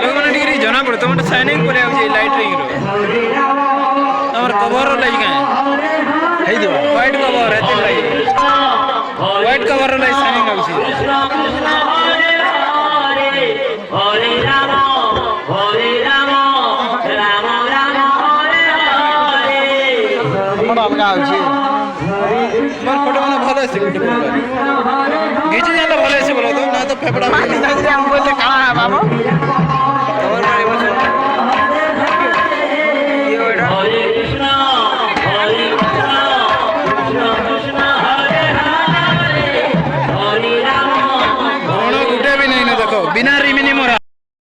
ଲୋକମାନେ ଟିକେ ଜଣା ପଡେ ତମର ସାଇନିଂ କରିବା ହଉଛି ଲାଇଟିଂ ର ତମର କଭର ଲାଗି କାଁ ହେଇଯିବ ହ୍ୱାଇଟ୍ କଭର ଏତେ ଲାଗି ହ୍ୱାଇଟ୍ କଭର ଲାଗି ସାଇନିଂ ହଉଛି ଅଲଗା ହଉଛି ମୋର ଫଟୋ ମାନେ ଭଲ ଅଛି ଗୋଟେ ଘିଚି ଜାଣିଲେ ଭଲ ଅଛି ବୋଲ ତ ନା ତ ଫେପଡ଼ା କାଣା ବାବା